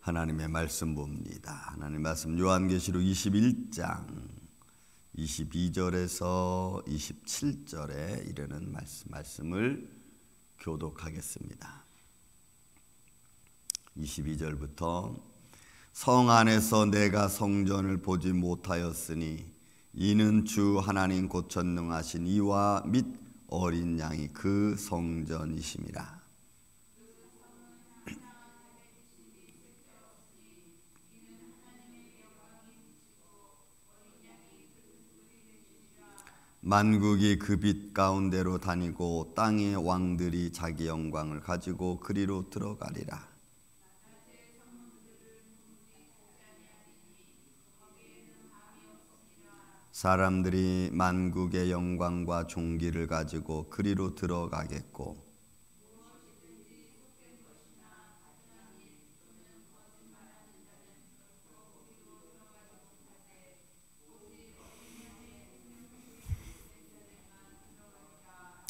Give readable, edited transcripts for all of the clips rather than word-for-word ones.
하나님의 말씀 봅니다. 하나님의 말씀 요한계시록 21장 22절에서 27절에 이르는 말씀을 교독하겠습니다. 22절부터 성 안에서 내가 성전을 보지 못하였으니 이는 주 하나님 곧 전능하신 이와 및 어린 양이 그 성전이심이라. 만국이 그 빛 가운데로 다니고 땅의 왕들이 자기 영광을 가지고 그리로 들어가리라. 사람들이 만국의 영광과 존귀를 가지고 그리로 들어가겠고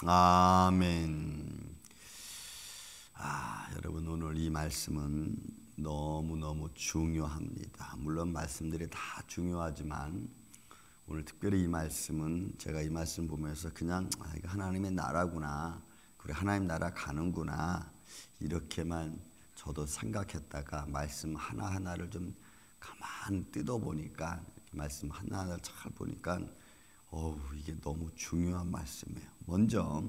아멘. 여러분, 오늘 이 말씀은 너무너무 중요합니다. 물론 말씀들이 다 중요하지만 오늘 특별히 이 말씀은 제가 이 말씀 보면서 그냥 이거 하나님의 나라구나, 그래 하나님 나라 가는구나 이렇게만 저도 생각했다가 말씀 하나하나를 좀 가만 뜯어보니까 말씀 하나하나를 잘 보니까 이게 너무 중요한 말씀이에요. 먼저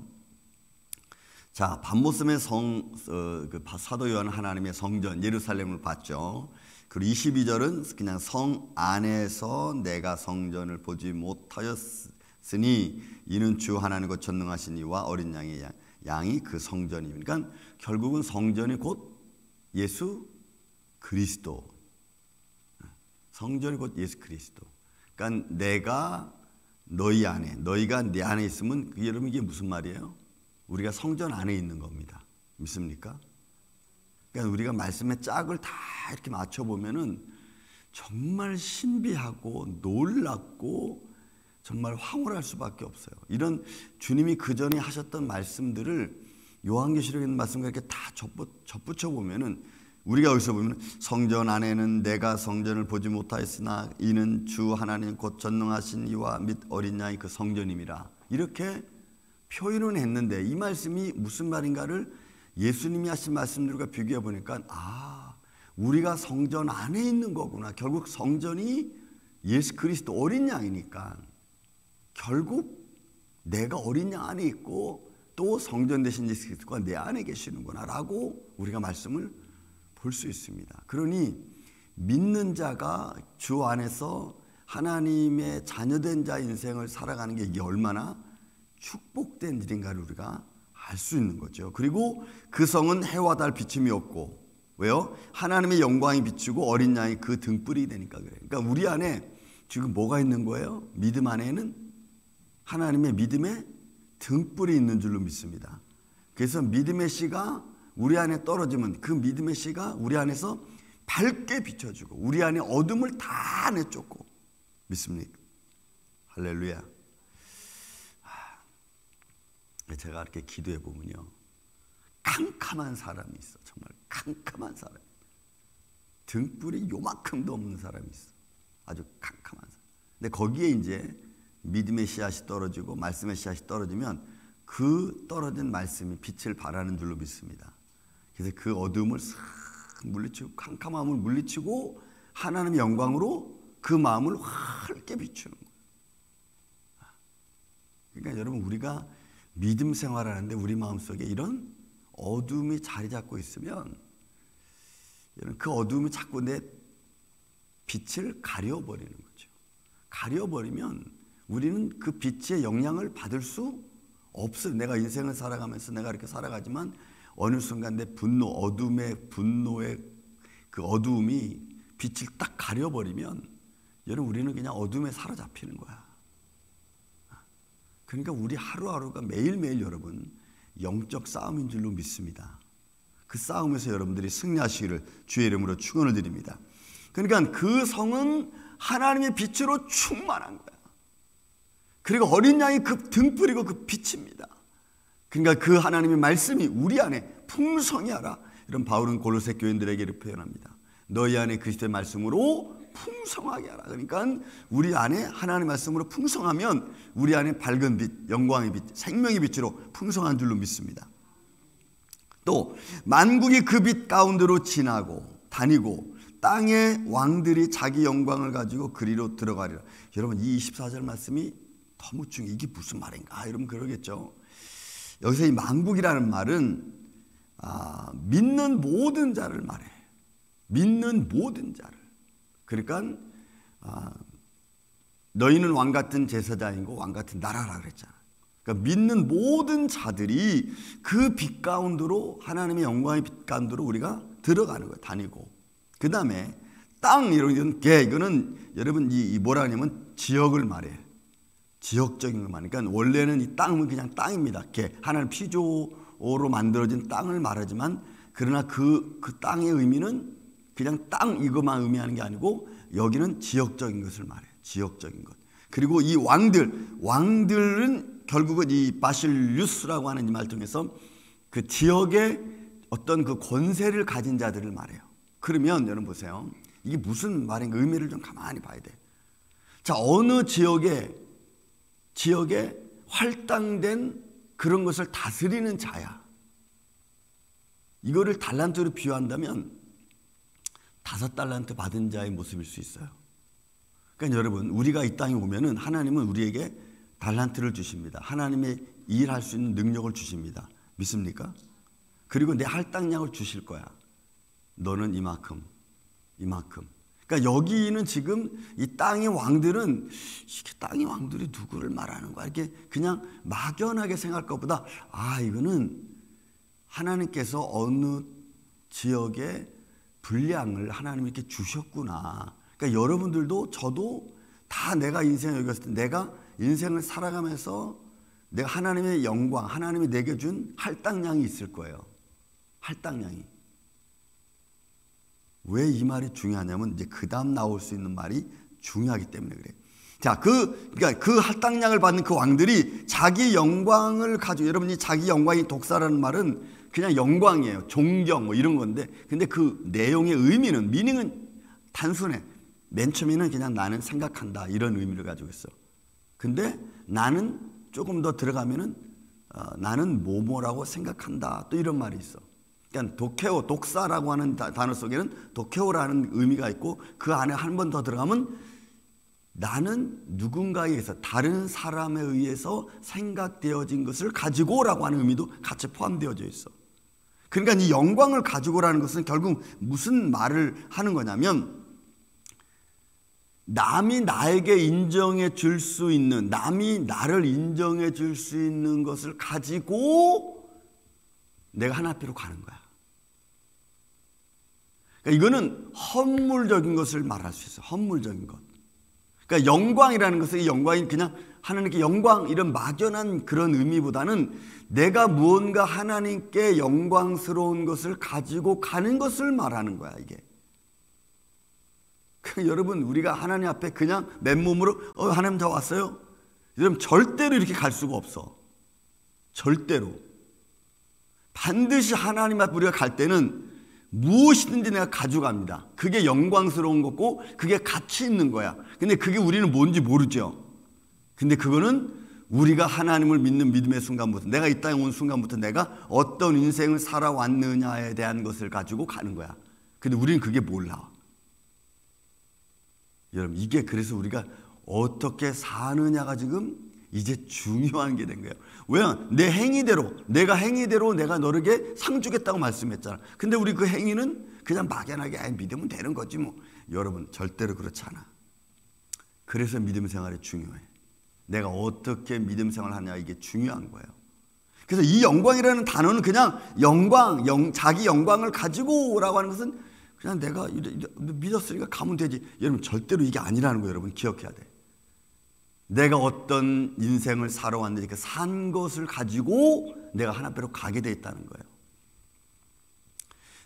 자, 밤모섬의 사도 요한은 하나님의 성전 예루살렘을 봤죠. 그리고 22절은 그냥 성 안에서 내가 성전을 보지 못하였으니 이는 주 하나님과 전능하신 이와 어린 양이 그 성전이니까 그러니까 결국은 성전이 곧 예수 그리스도, 성전이 곧 예수 그리스도. 그러니까 내가 너희 안에, 너희가 내 안에 있으면 여러분 이게 무슨 말이에요? 우리가 성전 안에 있는 겁니다. 믿습니까? 그러니까 우리가 말씀의 짝을 다 이렇게 맞춰보면은 정말 신비하고 놀랍고 정말 황홀할 수밖에 없어요. 이런 주님이 그 전에 하셨던 말씀들을 요한계시록에 있는 말씀과 이렇게 다 접붙여 보면은 우리가 여기서 보면 성전 안에는 내가 성전을 보지 못하였으나 이는 주 하나님 곧 전능하신 이와 및 어린 양이 그 성전임이라 이렇게 표현은 했는데 이 말씀이 무슨 말인가를 예수님이 하신 말씀들과 비교해 보니까 우리가 성전 안에 있는 거구나. 결국 성전이 예수 그리스도 어린 양이니까 결국 내가 어린 양 안에 있고 또 성전 대신 예수 그리스도가 내 안에 계시는구나 라고 우리가 말씀을 볼 수 있습니다. 그러니 믿는 자가 주 안에서 하나님의 자녀된 자 인생을 살아가는 게 이게 얼마나 축복된 일인가를 우리가 알 수 있는 거죠. 그리고 그 성은 해와 달 비침이 없고 왜요? 하나님의 영광이 비추고 어린 양이 그 등불이 되니까 그래요. 그러니까 우리 안에 지금 뭐가 있는 거예요? 믿음 안에는 하나님의 믿음의 등불이 있는 줄로 믿습니다. 그래서 믿음의 씨가 우리 안에 떨어지면 그 믿음의 씨가 우리 안에서 밝게 비춰주고 우리 안에 어둠을 다 내쫓고 믿습니까? 할렐루야. 제가 이렇게 기도해 보면요, 캄캄한 사람이 있어. 정말 캄캄한 사람, 등불이 요만큼도 없는 사람이 있어. 아주 캄캄한 사람. 근데 거기에 이제 믿음의 씨앗이 떨어지고 말씀의 씨앗이 떨어지면 그 떨어진 말씀이 빛을 발하는 줄로 믿습니다. 그래서 그 어둠을 싹 물리치고 캄캄함을 물리치고 하나님의 영광으로 그 마음을 밝게 비추는 거예요. 그러니까 여러분, 우리가 믿음 생활하는데 우리 마음속에 이런 어둠이 자리 잡고 있으면 그 어둠이 자꾸 내 빛을 가려버리는 거죠. 가려버리면 우리는 그 빛의 영향을 받을 수 없어요. 내가 인생을 살아가면서 내가 이렇게 살아가지만 어느 순간 내 분노의 그 어두움이 빛을 딱 가려버리면 여러분 우리는 그냥 어둠에 사로잡히는 거야. 그러니까 우리 하루하루가 매일매일 여러분 영적 싸움인 줄로 믿습니다. 그 싸움에서 여러분들이 승리하시기를 주의 이름으로 축원을 드립니다. 그러니까 그 성은 하나님의 빛으로 충만한 거야. 그리고 어린 양이 그 등불이고 그 빛입니다. 그러니까 그 하나님의 말씀이 우리 안에 풍성히 하라. 이런 바울은 골로새 교인들에게 이렇게 표현합니다. 너희 안에 그리스도의 말씀으로 풍성하게 하라. 그러니까 우리 안에 하나님의 말씀으로 풍성하면 우리 안에 밝은 빛, 영광의 빛, 생명의 빛으로 풍성한 줄로 믿습니다. 또 만국이 그 빛 가운데로 지나고 다니고 땅의 왕들이 자기 영광을 가지고 그리로 들어가리라. 여러분, 이 24절 말씀이 너무 중요해요. 이게 무슨 말인가? 여러분 그러겠죠. 여기서 이 만국이라는 말은 믿는 모든 자를 말해. 믿는 모든 자를. 그러니까 너희는 왕 같은 제사장이고 왕 같은 나라라 그랬잖아. 그러니까 믿는 모든 자들이 그 빛 가운데로, 하나님의 영광의 빛 가운데로 우리가 들어가는 거예요. 다니고. 그 다음에 땅, 이런 게, 이거는 여러분 이 뭐라 하냐면 지역을 말해. 지역적인 걸 말해. 그러니까 원래는 이 땅은 그냥 땅입니다. 개, 하나님 피조로 만들어진 땅을 말하지만, 그러나 그 땅의 의미는 그냥 땅 이것만 의미하는 게 아니고, 여기는 지역적인 것을 말해. 지역적인 것. 그리고 이 왕들은 결국은 이 바실류스라고 하는 이 말 통해서 그 지역의 어떤 그 권세를 가진 자들을 말해요. 그러면 여러분 보세요. 이게 무슨 말인가 의미를 좀 가만히 봐야 돼. 자, 어느 지역에 할당된 그런 것을 다스리는 자야. 이거를 달란트로 비유한다면 5달란트 받은 자의 모습일 수 있어요. 그러니까 여러분, 우리가 이 땅에 오면은 하나님은 우리에게 달란트를 주십니다. 하나님의 일할 수 있는 능력을 주십니다. 믿습니까? 그리고 내 할당량을 주실 거야. 너는 이만큼. 그러니까 여기는 지금 이 땅의 왕들은, 이게 땅의 왕들이 누구를 말하는 거야? 이렇게 그냥 막연하게 생각할 것보다, 이거는 하나님께서 어느 지역에 분량을 하나님이 이렇게 주셨구나. 그러니까 여러분들도 저도 다 내가 인생을 여겼을 때, 내가 인생을 살아가면서 내가 하나님의 영광, 하나님이 내게 준 할당량이 있을 거예요. 할당량이. 왜 이 말이 중요하냐면, 이제 그 다음 나올 수 있는 말이 중요하기 때문에 그래. 자, 그러니까 그 할당량을 받는 그 왕들이 자기 영광을 가지고, 여러분이 자기 영광이 독사라는 말은 그냥 영광이에요. 존경 뭐 이런 건데, 근데 그 내용의 의미는, 미닝은 단순해. 맨 처음에는 그냥 나는 생각한다 이런 의미를 가지고 있어. 근데 나는 조금 더 들어가면은 나는 뭐뭐라고 생각한다 또 이런 말이 있어. 그러니까 도케오, 독사라고 하는 단어 속에는 도케오라는 의미가 있고, 그 안에 한 번 더 들어가면 나는 누군가에 의해서, 다른 사람에 의해서 생각되어진 것을 가지고라고 하는 의미도 같이 포함되어져 있어. 그러니까 이 영광을 가지고라는 것은 결국 무슨 말을 하는 거냐면, 남이 나에게 인정해 줄 수 있는, 남이 나를 인정해 줄 수 있는 것을 가지고 내가 하나 앞으로 가는 거야. 그러니까 이거는 허물적인 것을 말할 수 있어. 허물적인 것. 그러니까 영광이라는 것은, 이 영광이 그냥 하나님께 영광 이런 막연한 그런 의미보다는 내가 무언가 하나님께 영광스러운 것을 가지고 가는 것을 말하는 거야, 이게. 여러분, 우리가 하나님 앞에 그냥 맨몸으로 하나님 다 왔어요? 여러분, 절대로 이렇게 갈 수가 없어. 절대로. 반드시 하나님 앞에 우리가 갈 때는 무엇이든지 내가 가져갑니다. 그게 영광스러운 거고 그게 가치 있는 거야. 근데 그게 우리는 뭔지 모르죠. 근데 그거는 우리가 하나님을 믿는 믿음의 순간부터, 내가 이 땅에 온 순간부터 내가 어떤 인생을 살아왔느냐에 대한 것을 가지고 가는 거야. 근데 우리는 그게 몰라. 여러분, 이게 그래서 우리가 어떻게 사느냐가 지금 이제 중요한 게 된 거예요. 왜? 내 행위대로, 내가 행위대로 내가 너에게 상 주겠다고 말씀했잖아. 근데 우리 그 행위는 그냥 막연하게 믿으면 되는 거지 뭐. 여러분, 절대로 그렇지 않아. 그래서 믿음 생활이 중요해. 내가 어떻게 믿음 생활을 하냐, 이게 중요한 거예요. 그래서 이 영광이라는 단어는 그냥 자기 영광을 가지고 오라고 하는 것은 그냥 내가 믿었으니까 가면 되지. 여러분, 절대로 이게 아니라는 거예요. 여러분, 기억해야 돼. 내가 어떤 인생을 살아왔는지 그 산 것을 가지고 내가 하나님께로 가게 돼 있다는 거예요.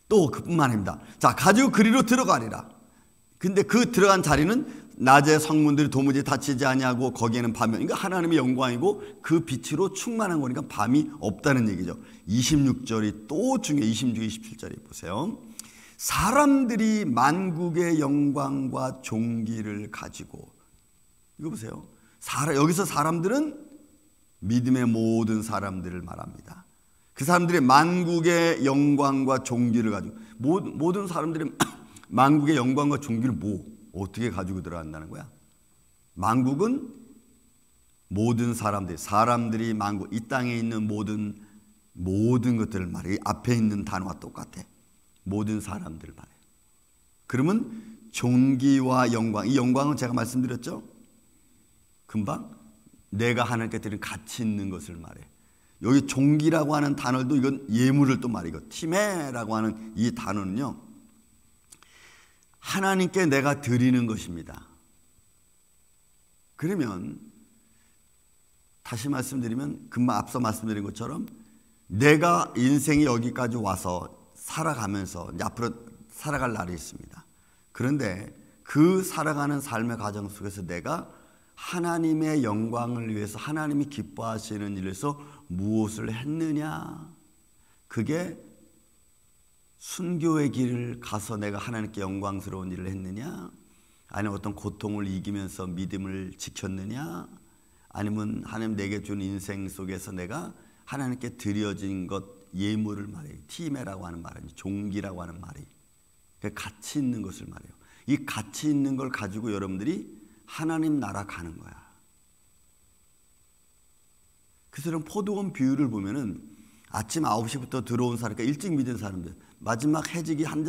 또 그뿐만 아닙니다. 자, 가지고 그리로 들어가리라. 근데 그 들어간 자리는 낮에 성문들이 도무지 닫히지 아니하고 거기에는 밤이, 그러니까 하나님의 영광이고 그 빛으로 충만한 거니까 밤이 없다는 얘기죠. 26절이 또 중요해. 26, 27절이 보세요. 사람들이 만국의 영광과 존귀를 가지고, 이거 보세요. 여기서 사람들은 믿음의 모든 사람들을 말합니다. 그 사람들이 만국의 영광과 존귀를 가지고, 모든 사람들이 만국의 영광과 존귀를 어떻게 가지고 들어간다는 거야? 만국은 모든 사람들이 만국, 이 땅에 있는 모든 것들을 말해. 앞에 있는 단어와 똑같아. 모든 사람들을 말해. 그러면 존귀와 영광, 이 영광은 제가 말씀드렸죠? 금방 내가 하나님께 드린 가치 있는 것을 말해. 여기 존귀라고 하는 단어도 이건 예물을 또 말해. 이거 티메라고 하는 이 단어는요, 하나님께 내가 드리는 것입니다. 그러면 다시 말씀드리면 금방 앞서 말씀드린 것처럼 내가 인생이 여기까지 와서 살아가면서 이제 앞으로 살아갈 날이 있습니다. 그런데 그 살아가는 삶의 과정 속에서 내가 하나님의 영광을 위해서, 하나님이 기뻐하시는 일을 위해서 무엇을 했느냐? 그게 순교의 길을 가서 내가 하나님께 영광스러운 일을 했느냐? 아니면 어떤 고통을 이기면서 믿음을 지켰느냐? 아니면 하나님 내게 준 인생 속에서 내가 하나님께 드려진 것, 예물을 말해요. 티메라고 하는 말은 종기라고 하는 말이, 가치 있는 것을 말해요. 이 가치 있는 걸 가지고 여러분들이 하나님 나라 가는 거야. 그래서 이런 포도원 비유를 보면은 아침 9시부터 들어온 사람, 그러니까 일찍 믿은 사람들, 마지막 해지기 한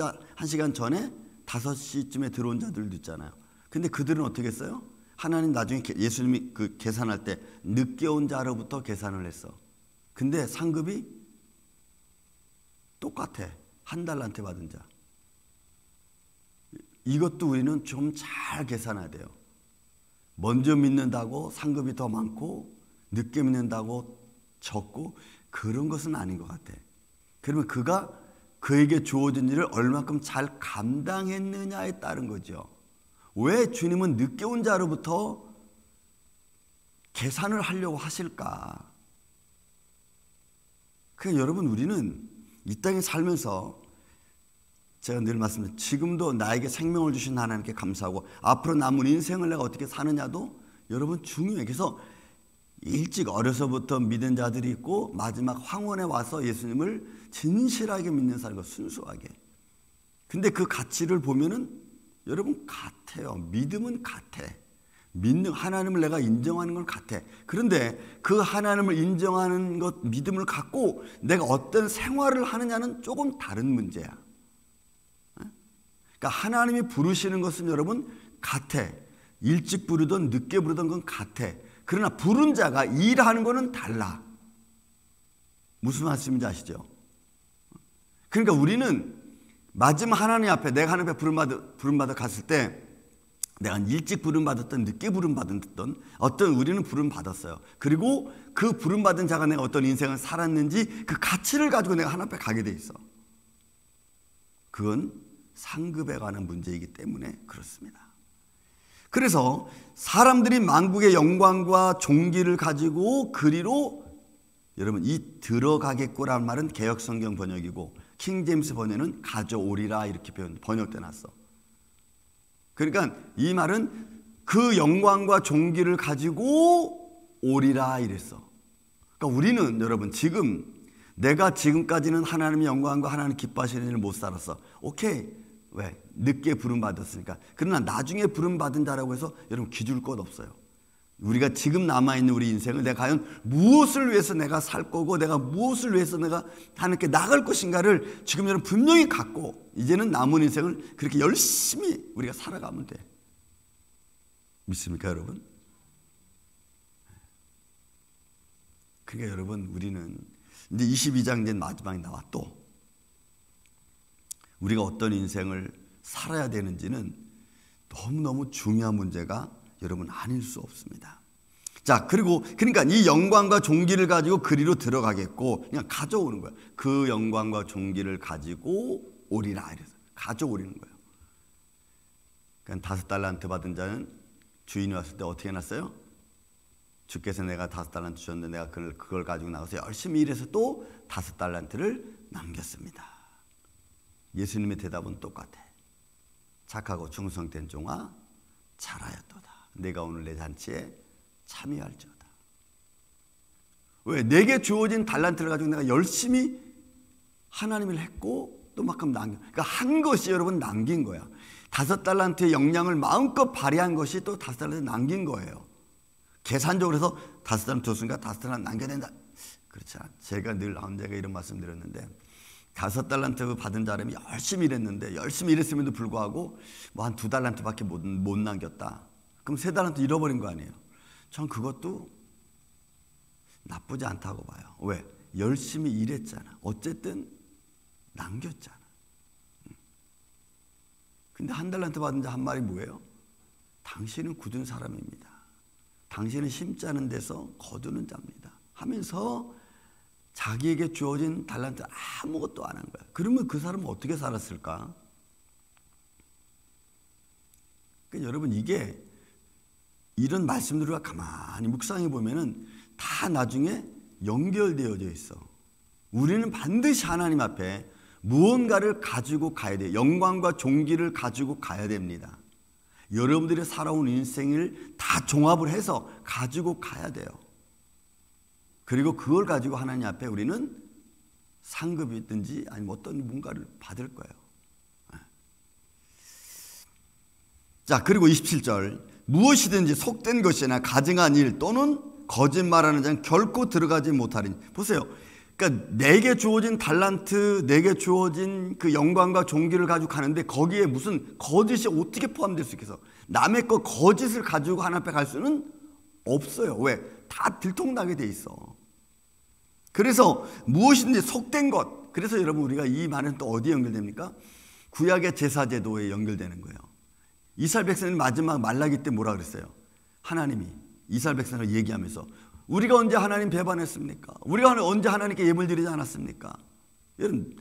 시간 전에 5시쯤에 들어온 자들도 있잖아요. 근데 그들은 어떻게 했어요? 하나님 나중에 예수님이 그 계산할 때 늦게 온 자로부터 계산을 했어. 근데 상급이 똑같아. 한 달란트 받은 자. 이것도 우리는 좀 잘 계산해야 돼요. 먼저 믿는다고 상급이 더 많고 늦게 믿는다고 적고 그런 것은 아닌 것 같아. 그러면 그가 그에게 주어진 일을 얼마큼 잘 감당했느냐에 따른 거죠. 왜 주님은 늦게 온 자로부터 계산을 하려고 하실까? 그러니까 여러분, 우리는 이 땅에 살면서 제가 늘 말씀드린, 지금도 나에게 생명을 주신 하나님께 감사하고 앞으로 남은 인생을 내가 어떻게 사느냐도 여러분 중요해. 그래서 일찍 어려서부터 믿은 자들이 있고 마지막 황혼에 와서 예수님을 진실하게 믿는 사람과 순수하게. 근데 그 가치를 보면은 여러분 같아요. 믿음은 같아. 믿는 하나님을 내가 인정하는 건 같아. 그런데 그 하나님을 인정하는 것, 믿음을 갖고 내가 어떤 생활을 하느냐는 조금 다른 문제야. 그러니까 하나님이 부르시는 것은 여러분 같아. 일찍 부르든 늦게 부르든 건 같아. 그러나 부른 자가 일하는 거는 달라. 무슨 말씀인지 아시죠? 그러니까 우리는 마지막 하나님 앞에, 내가 하나님 앞에 부름받아 갔을 때 내가 일찍 부름받았던 늦게 부름받았던 어떤, 우리는 부름받았어요. 그리고 그 부름받은 자가 내가 어떤 인생을 살았는지 그 가치를 가지고 내가 하나님 앞에 가게 돼 있어. 그건 상급에 관한 문제이기 때문에 그렇습니다. 그래서 사람들이 만국의 영광과 존귀를 가지고 그리로, 여러분 이 들어가겠고란 말은 개역성경 번역이고 킹제임스 번역은 가져오리라 이렇게 번역돼 놨어. 그러니까 이 말은 그 영광과 존귀를 가지고 오리라 이랬어. 그러니까 우리는 여러분 지금 내가 지금까지는 하나님의 영광과 하나님 기뻐하시는 일을 못 살았어. 오케이. 왜? 늦게 부름받았으니까. 그러나 나중에 부름받은 자라고 해서 여러분 기줄 것 없어요. 우리가 지금 남아있는 우리 인생을 내가 과연 무엇을 위해서 내가 살 거고 내가 무엇을 위해서 내가 하나님께 나갈 것인가를 지금 여러분 분명히 갖고 이제는 남은 인생을 그렇게 열심히 우리가 살아가면 돼. 믿습니까 여러분? 그러니까 여러분 우리는 이제 22장 된 마지막에 나와 또 우리가 어떤 인생을 살아야 되는지는 너무너무 중요한 문제가 여러분 아닐 수 없습니다. 자, 그리고 그러니까 이 영광과 존귀를 가지고 그리로 들어가겠고 그냥 가져오는 거야. 그 영광과 존귀를 가지고 오리라 이래서 가져오리는 거예요. 그러니까 5달란트 받은 자는 주인이 왔을 때 어떻게 해놨어요? 주께서 내가 5달란트 주셨는데 내가 그걸 가지고 나가서 열심히 일해서 또 5달란트를 남겼습니다. 예수님의 대답은 똑같아. 착하고 충성된 종아 잘하였도다. 내가 오늘 내 잔치에 참여할지어다. 왜? 내게 주어진 달란트를 가지고 내가 열심히 하나님을 했고 또 만큼 남겨. 그러니까 한 것이 여러분 남긴 거야. 5달란트의 역량을 마음껏 발휘한 것이 또 5달란트 남긴 거예요. 계산적으로 해서 5달란트 줬으니까 5달란트 남겨야 된다. 그렇지 않아. 제가 늘 언제가 이런 말씀 드렸는데 5달란트 받은 사람이 열심히 일했는데 열심히 일했음에도 불구하고 뭐 한 2달란트밖에 못 남겼다. 그럼 3달란트 잃어버린 거 아니에요. 전 그것도 나쁘지 않다고 봐요. 왜? 열심히 일했잖아. 어쨌든 남겼잖아. 근데 1달란트 받은 자 한 말이 뭐예요? 당신은 굳은 사람입니다. 당신은 심지 않은 데서 거두는 자입니다. 하면서 자기에게 주어진 달란트 아무것도 안 한 거야. 그러면 그 사람은 어떻게 살았을까? 그러니까 여러분 이게 이런 말씀들을 가만히 묵상해 보면은 다 나중에 연결되어져 있어. 우리는 반드시 하나님 앞에 무언가를 가지고 가야 돼요. 영광과 존귀를 가지고 가야 됩니다. 여러분들이 살아온 인생을 다 종합을 해서 가지고 가야 돼요. 그리고 그걸 가지고 하나님 앞에 우리는 상급이든지 아니면 어떤 뭔가를 받을 거예요. 자, 그리고 27절 무엇이든지 속된 것이나 가증한 일 또는 거짓말하는 자는 결코 들어가지 못하리니. 보세요. 그러니까 내게 주어진 달란트, 내게 주어진 그 영광과 존귀를 가지고 가는데 거기에 무슨 거짓이 어떻게 포함될 수 있겠어? 남의 거 거짓을 가지고 하나님 앞에 갈 수는 없어요. 왜? 다 들통나게 돼 있어. 그래서 무엇이든지 속된 것. 그래서 여러분 우리가 이 말은 또 어디에 연결됩니까? 구약의 제사제도에 연결되는 거예요. 이스라엘 백성은 마지막 말라기 때 뭐라 그랬어요? 하나님이 이스라엘 백성을 얘기하면서 우리가 언제 하나님 배반했습니까? 우리가 언제 하나님께 예물 드리지 않았습니까? 여러분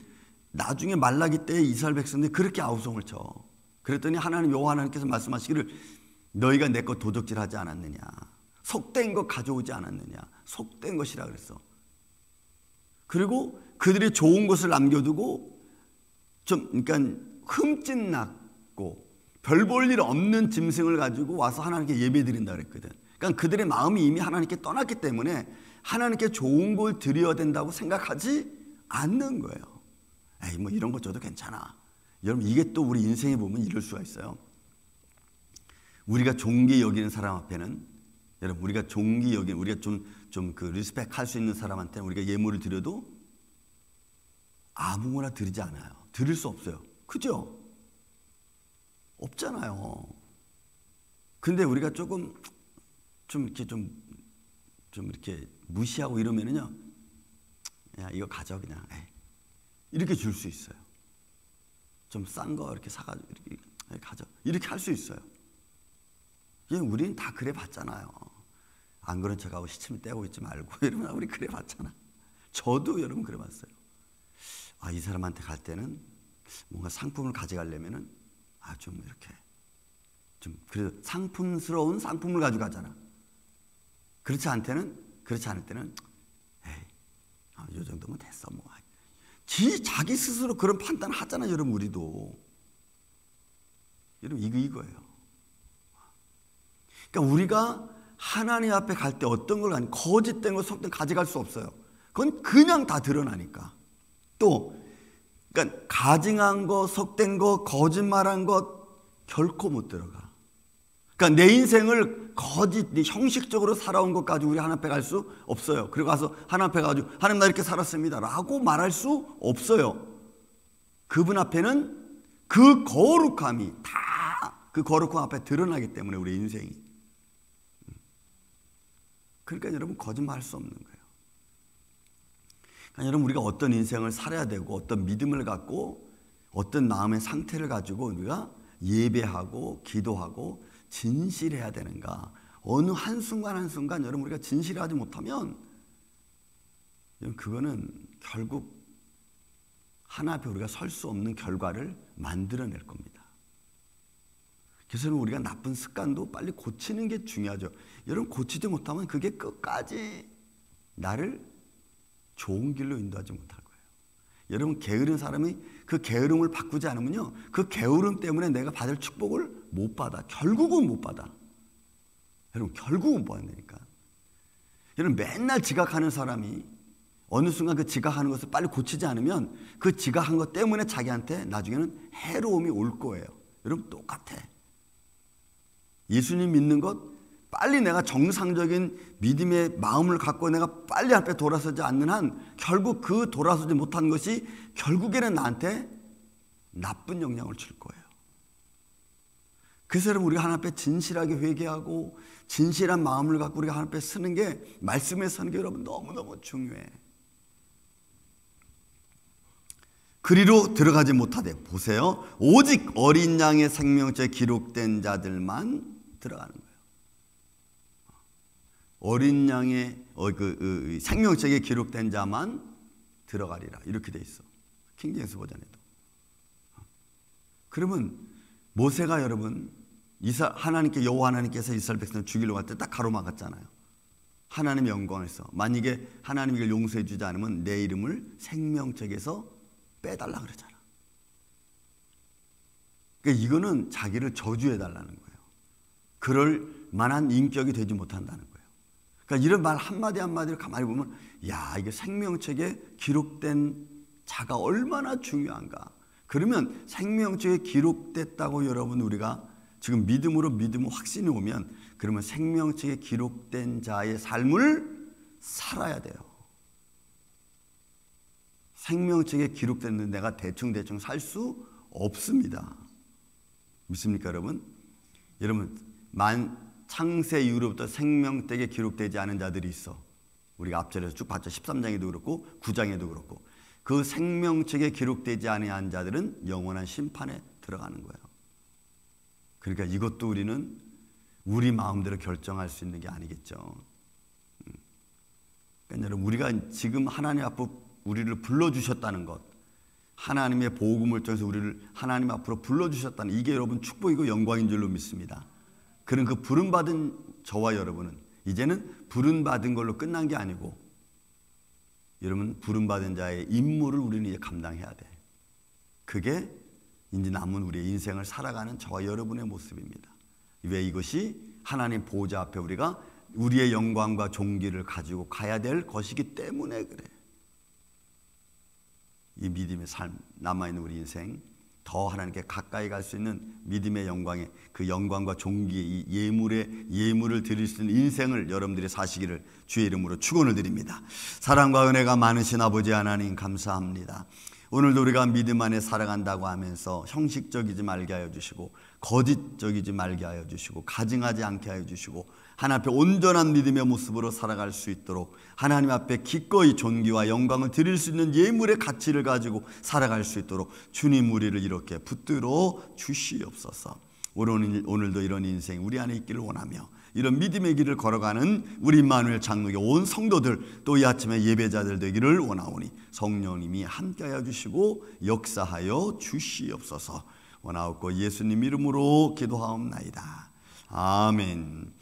나중에 말라기 때 이스라엘 백성들이 그렇게 아우성을 쳐. 그랬더니 하나님 여호와 하나님께서 말씀하시기를 너희가 내 것 도적질하지 않았느냐, 속된 것 가져오지 않았느냐, 속된 것이라 그랬어. 그리고 그들이 좋은 것을 남겨두고 좀 그러니까 흠집 났고 별 볼 일 없는 짐승을 가지고 와서 하나님께 예배 드린다 그랬거든. 그러니까 그들의 마음이 이미 하나님께 떠났기 때문에 하나님께 좋은 걸 드려야 된다고 생각하지 않는 거예요. 에이 뭐 이런 것 줘도 괜찮아. 여러분 이게 또 우리 인생에 보면 이럴 수가 있어요. 우리가 존귀 여기는 사람 앞에는 여러분 우리가 존귀 여기는 우리가 좀 그 리스펙 할 수 있는 사람한테 우리가 예물을 드려도 아무거나 드리지 않아요. 드릴 수 없어요. 그죠? 없잖아요. 근데 우리가 조금 좀 이렇게 무시하고 이러면은요, 야 이거 가져 그냥 이렇게 줄 수 있어요. 좀 싼 거 이렇게 사가지고 이렇게 가져 이렇게 할 수 있어요. 우리는 다 그래 봤잖아요. 안 그런 척하고 시침을 떼고 있지 말고 여러분 우리 그래 봤잖아. 저도 여러분 그래 봤어요. 아, 이 사람한테 갈 때는 뭔가 상품을 가져가려면은 좀 이렇게 좀 그래도 상품스러운 상품을 가지고 가잖아. 그렇지 않을 때는 이 정도면 됐어 뭐. 자기 스스로 그런 판단을 하잖아요. 여러분 우리도. 여러분 이거예요. 그러니까 우리가 하나님 앞에 갈 때 어떤 걸 가니 거짓된 거 속된 가져갈 수 없어요. 그건 그냥 다 드러나니까. 또 그러니까 가증한 거, 속된 거, 거짓말한 것 결코 못 들어가. 그러니까 내 인생을 형식적으로 살아온 것 가지고 우리 하나님 앞에 갈 수 없어요. 그리고 가서 하나님 앞에 가지고 하나님 나 이렇게 살았습니다 라고 말할 수 없어요. 그분 앞에는 그 거룩함이 다 그 거룩함 앞에 드러나기 때문에 우리 인생이. 그러니까 여러분 거짓말할 수 없는 거예요. 그러니까 여러분 우리가 어떤 인생을 살아야 되고 어떤 믿음을 갖고 어떤 마음의 상태를 가지고 우리가 예배하고 기도하고 진실해야 되는가. 어느 한순간 한순간 여러분 우리가 진실하지 못하면 그거는 결국 하나 앞에 우리가 설 수 없는 결과를 만들어낼 겁니다. 그래서 우리가 나쁜 습관도 빨리 고치는 게 중요하죠. 여러분 고치지 못하면 그게 끝까지 나를 좋은 길로 인도하지 못할 거예요. 여러분, 게으른 사람이 그 게으름을 바꾸지 않으면요, 그 게으름 때문에 내가 받을 축복을 못 받아. 결국은 못 받아. 여러분, 결국은 못 받으니까. 여러분, 맨날 지각하는 사람이 어느 순간 그 지각하는 것을 빨리 고치지 않으면 그 지각한 것 때문에 자기한테 나중에는 해로움이 올 거예요. 여러분, 똑같아. 예수님 믿는 것, 빨리 내가 정상적인 믿음의 마음을 갖고 내가 빨리 앞에 돌아서지 않는 한 결국 그 돌아서지 못한 것이 결국에는 나한테 나쁜 영향을 줄 거예요. 그래서 여러분, 우리가 하나님 앞에 진실하게 회개하고 진실한 마음을 갖고 우리가 하나님 앞에 서는 게, 말씀에 서는 게 여러분 너무너무 중요해. 그리로 들어가지 못하되, 보세요, 오직 어린 양의 생명책에 기록된 자들만 들어가는 거예요. 어린 양의 생명책에 기록된 자만 들어가리라, 이렇게 돼 있어, 킹제임스 버전에도. 그러면 모세가 여러분 하나님께, 여호와 하나님께서 이스라엘 백성을 죽이려고 할 때 딱 가로막았잖아요. 하나님의 영광에서 만약에 하나님이 이걸 용서해 주지 않으면 내 이름을 생명책에서 빼달라 그러잖아. 그러니까 이거는 자기를 저주해 달라는 거예요. 그럴 만한 인격이 되지 못한다는 거예요. 그러니까 이런 말 한마디 한마디를 가만히 보면, 야, 이게 생명책에 기록된 자가 얼마나 중요한가. 그러면 생명책에 기록됐다고 여러분, 우리가 지금 믿음으로 확신이 오면, 그러면 생명책에 기록된 자의 삶을 살아야 돼요. 생명책에 기록됐는데 내가 대충 살 수 없습니다. 믿습니까, 여러분? 여러분, 창세 이후로부터 생명책에 기록되지 않은 자들이 있어. 우리가 앞절에서 쭉 봤죠. 13장에도 그렇고 9장에도 그렇고. 그 생명책에 기록되지 않은 자들은 영원한 심판에 들어가는 거예요. 그러니까 이것도 우리는 우리 마음대로 결정할 수 있는 게 아니겠죠. 그러니까 여러분, 우리가 지금 하나님 앞에 우리를 불러주셨다는 것, 하나님의 복음을 통해서 우리를 하나님 앞으로 불러주셨다는, 이게 여러분 축복이고 영광인 줄로 믿습니다. 그런 그 부름받은 저와 여러분은 이제는 부름받은 걸로 끝난 게 아니고, 여러분, 부름받은 자의 임무를 우리는 이제 감당해야 돼. 그게 이제 남은 우리의 인생을 살아가는 저와 여러분의 모습입니다. 왜? 이것이 하나님 보좌 앞에 우리가 우리의 영광과 존귀를 가지고 가야 될 것이기 때문에 그래. 이 믿음의 삶, 남아있는 우리 인생, 더 하나님께 가까이 갈 수 있는 믿음의 영광의 그 영광과 존귀의 이 예물을 드릴 수 있는 인생을 여러분들이 사시기를 주의 이름으로 축원을 드립니다. 사랑과 은혜가 많으신 아버지 하나님, 감사합니다. 오늘도 우리가 믿음 안에 살아간다고 하면서 형식적이지 말게 하여 주시고, 거짓적이지 말게 하여 주시고, 가증하지 않게 하여 주시고, 하나님 앞에 온전한 믿음의 모습으로 살아갈 수 있도록 하나님 앞에 기꺼이 존귀와 영광을 드릴 수 있는 예물의 가치를 가지고 살아갈 수 있도록 주님, 우리를 이렇게 붙들어 주시옵소서. 오늘도 이런 인생 우리 안에 있기를 원하며, 이런 믿음의 길을 걸어가는 우리 임마누엘 장로교 온 성도들, 또 이 아침에 예배자들 되기를 원하오니 성령님이 함께하여 주시고 역사하여 주시옵소서. 원하옵고 예수님 이름으로 기도하옵나이다. 아멘.